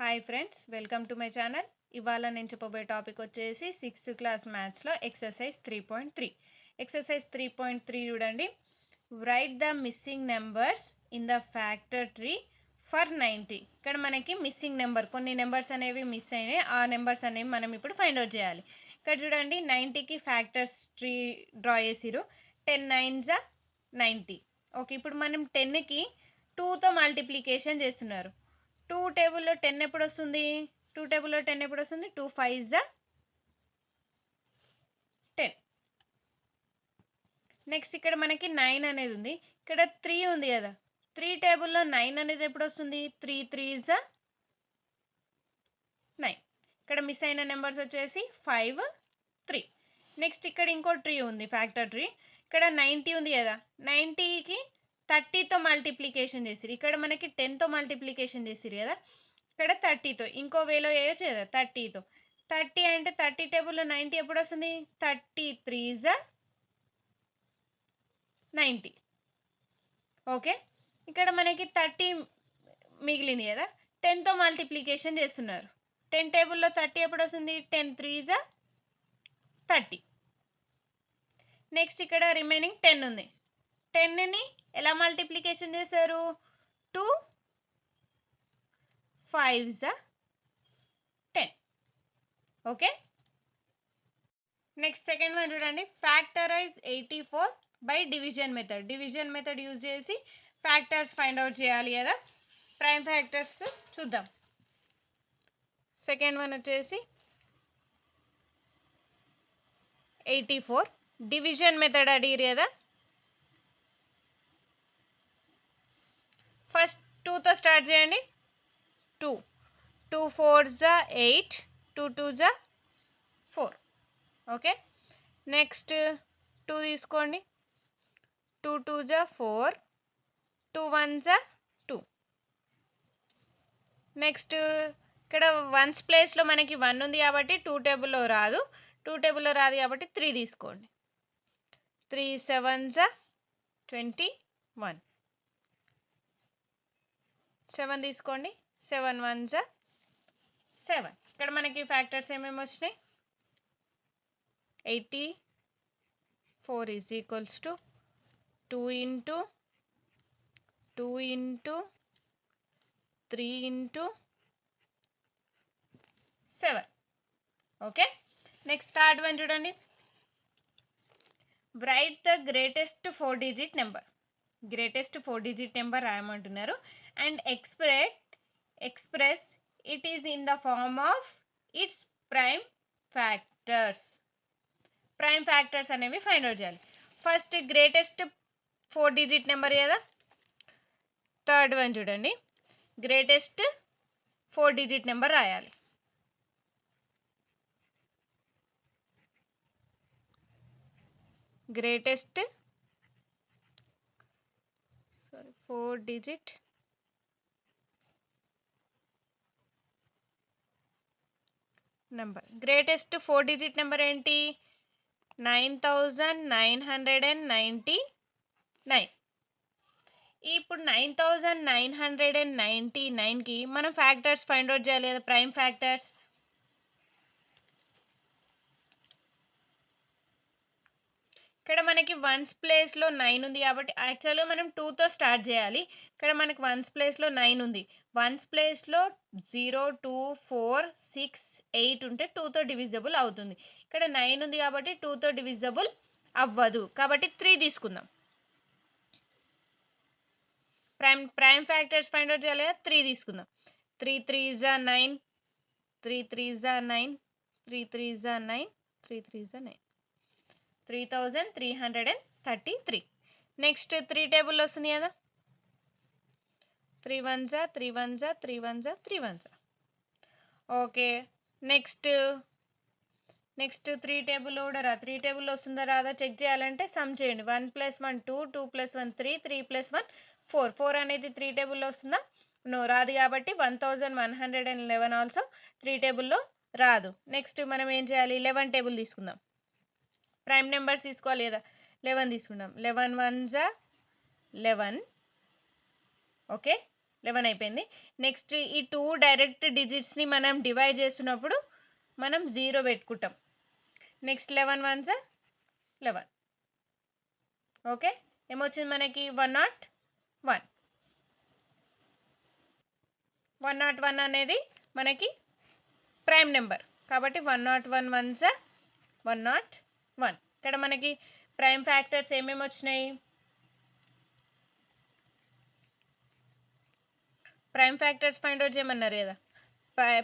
Hi friends, welcome to my channel. ఇవాళ నేను చెప్పబోయే టాపిక్ వచ్చేసి 6th క్లాస్ మ్యాథ్స్లో ఎక్సర్సైజ్ 3.3. ఎక్సర్సైజ్ 3.3 చూడండి. Write the missing numbers in the factor tree for 90. ఇక్కడ మనకి మిస్సింగ్ నెంబర్, కొన్ని నెంబర్స్ అనేవి మిస్ అయినాయి. ఆ నెంబర్స్ అనేవి మనం ఇప్పుడు ఫైండ్ అవుట్ చేయాలి. ఇక్కడ చూడండి, 90కి ఫ్యాక్టర్స్ ట్రీ డ్రా చేసిరు. 10 9s 90. ఓకే, ఇప్పుడు మనం 10కి 2తో మల్టిప్లికేషన్ చేస్తున్నారు. 2 టేబుల్లో 10 ఎప్పుడు వస్తుంది? 2 టేబుల్లో 10 ఎప్పుడు వస్తుంది? 2 5s 10. నెక్స్ట్ ఇక్కడ మనకి 9 అనేది ఉంది. ఇక్కడ 3 ఉంది కదా, 3 టేబుల్లో 9 అనేది ఎప్పుడు వస్తుంది? 3 3s 9. ఇక్కడ మిస్ అయిన నెంబర్స్ వచ్చేసి 5 3. నెక్స్ట్ ఇక్కడ ఇంకో ట్రీ ఉంది, ఫ్యాక్టర్ ట్రీ. ఇక్కడ 90 ఉంది కదా, 90కి 30తో మల్టిప్లికేషన్ చేసిరు. ఇక్కడ మనకి 10తో మల్టిప్లికేషన్ చేసిరు కదా, ఇక్కడ 30తో ఇంకో వేలో చేయొచ్చు కదా, 30తో. 30 అంటే 30 టేబుల్లో 90 ఎప్పుడు వస్తుంది? 30 3s 90. ఓకే, ఇక్కడ మనకి 30 మిగిలింది కదా, 10తో మల్టిప్లికేషన్ చేస్తున్నారు. 10 టేబుల్లో 30 ఎప్పుడు వస్తుంది? 10 3s 30. నెక్స్ట్ ఇక్కడ రిమైనింగ్ 10 ఉంది. 10ని ఎలా మల్టిప్లికేషన్ చేశారు? 2 5s 10. Okay, next second one చూడండి. Factorise 84 by division method. Division method use చేసి ఫ్యాక్టర్స్ ఫైండ్ అవుట్ చేయాలి కదా. ప్రైమ్ ఫ్యాక్టర్స్ చూద్దాం. సెకండ్ వన్ వచ్చేసి 84. డివిజన్ మెథడ్ అడిగిరు కదా. ఫస్ట్ 2తో స్టార్ట్ చేయండి. 2 2 4s 8, 2 2s 4. ఓకే, నెక్స్ట్ 2 తీసుకోండి. 2 2s 4, 2 1s 2. నెక్స్ట్ ఇక్కడ వన్స్ ప్లేస్లో మనకి 1 ఉంది కాబట్టి 2 టేబుల్లో రాదు. 2 టేబుల్లో రాదు కాబట్టి 3 తీసుకోండి. 3 7s 21. 7 తీసుకోండి. 7 1s 7. ఇక్కడ మనకి ఫ్యాక్టర్స్ ఏమేమి వచ్చినాయి? 84 is equals to 2 into 2 into 3 into 7. Okay, next third one చూడండి. Write the greatest 4 digit number. Greatest 4 digit number రాయమంటున్నారు. And express it is in the form of its prime factors. Prime factors అనేవి find out చేయాలి. First greatest 4 digit number కదా. Third one చూడండి, greatest 4 digit number రాయాలి. Greatest 4 digit number. Greatest 4 digit number ఏంటి? 9999. ఇప్పుడు 9999కి మనం factors find out చేయాలి కదా, ప్రైమ్ ఫ్యాక్టర్స్. ఇక్కడ మనకి వన్స్ ప్లేస్లో 9 ఉంది కాబట్టి యాక్చువల్గా మనం 2తో స్టార్ట్ చేయాలి. ఇక్కడ మనకి వన్స్ ప్లేస్లో 9 ఉంది. వన్స్ ప్లేస్లో 0 2 4 6 8 ఉంటే 2తో డివిజబుల్ అవుతుంది. ఇక్కడ 9 ఉంది కాబట్టి 2తో డివిజబుల్ అవ్వదు కాబట్టి 3 తీసుకుందాం. ప్రైమ్ ఫ్యాక్టర్స్ ఫైండ్ అవుట్ చేయాలి కదా, 3 తీసుకుందాం. 3 3s 9, 3 3s 9, 3 3s 9, 3 3s 9. 3333. Next 3 table వస్తుంది కదా. 3 1s 3 1s 3 1s 3 1s. Okay, next 3 table కూడా రా. 3 టేబుల్ వస్తుందా రాదా చెక్ చేయాలంటే సమ్ చేయండి. 1 + 1 2, 2 + 1 3, 3 + 1 4. 4 అనేది 3 టేబుల్లో వస్తుందా? నో, రాదు కాబట్టి 1111 ఆల్సో 3 టేబుల్లో రాదు. నెక్స్ట్ మనం ఏం చేయాలి? 11 టేబుల్ తీసుకుందాం. ప్రైమ్ నెంబర్స్ తీసుకోవాలి కదా. 11 తీసుకుందాం. 11 1s 11. ఓకే, 11 అయిపోయింది. నెక్స్ట్ ఈ 2 డైరెక్ట్ డిజిట్స్ని మనం డివైడ్ చేస్తున్నప్పుడు మనం 0 పెట్టుకుంటాం. Next 11 once 11. ఓకే, ఏమొచ్చింది మనకి 101. 101 అనేది మనకి ప్రైమ్ నెంబర్ కాబట్టి 101 వన్స్ 101. ఇక్కడ మనకి ప్రైమ్ ఫ్యాక్టర్స్ ఏమేమి వచ్చినాయి? ప్రైమ్ ఫ్యాక్టర్స్ ఫైండ్ అవుట్ చేయమన్నారు కదా.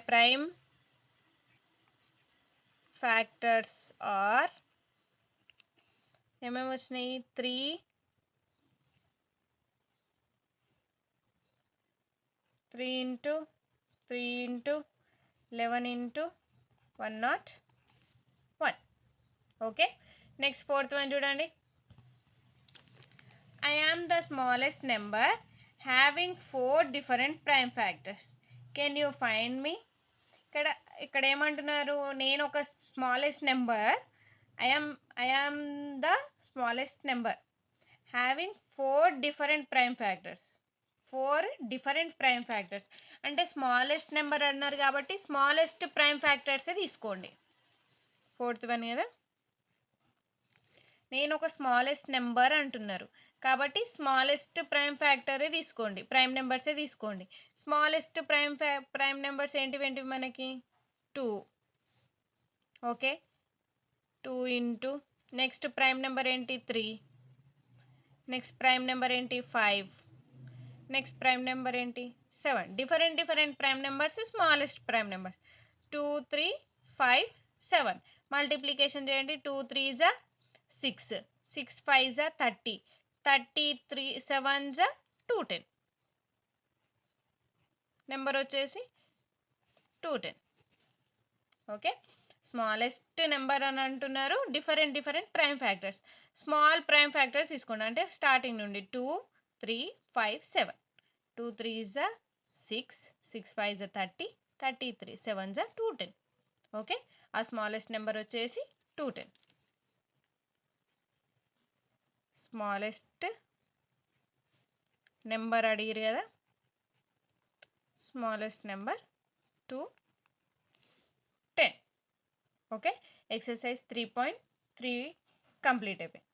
ప్రైమ్ ఫ్యాక్టర్స్ ఆర్ ఏమేమి వచ్చినాయి? 3 into 3 into 11 into 101. Okay, next fourth one చూడండి. I am the smallest number having 4 different prime factors. Can you find me? ఇక్కడ ఏమంటున్నారు? నేను ఒక smallest number, I am the smallest number having 4 different prime factors. 4 different prime factors అంటే smallest number అన్నారు కాబట్టి smallest prime ఫ్యాక్టర్సే తీసుకోండి. Fourth one కదా, నేను ఒక స్మాలెస్ట్ నెంబర్ అంటున్నారు కాబట్టి స్మాలెస్ట్ ప్రైమ్ ఫ్యాక్టరే తీసుకోండి, ప్రైమ్ నెంబర్సే తీసుకోండి. స్మాలెస్ట్ ప్రైమ్ నెంబర్స్ ఏంటివి మనకి? 2. Okay, 2 into next prime number ఏంటి? 3. నెక్స్ట్ ప్రైమ్ నెంబర్ ఏంటి? 5. నెక్స్ట్ ప్రైమ్ నెంబర్ ఏంటి? 7. Different prime numbers, smallest prime numbers. 2, 3, 5, 7 multiplication చేయండి. 2 3s 6, 6 5s 30, 33 7s 210. నెంబర్ వచ్చేసి 210. ఓకే, స్మాలెస్ట్ నెంబర్ అని అంటున్నారు. Different prime factors, small prime factors తీసుకోండి. అంటే starting నుండి 2 3 5 7. 2 3s 6, 6 5s 30, 33 7s 210. ఓకే, ఆ స్మాలెస్ట్ నెంబర్ వచ్చేసి 210. స్మాలెస్ట్ నెంబర్ అడిగారు కదా, smallest number 210. Okay, exercise 3.3 complete అయిపోయింది.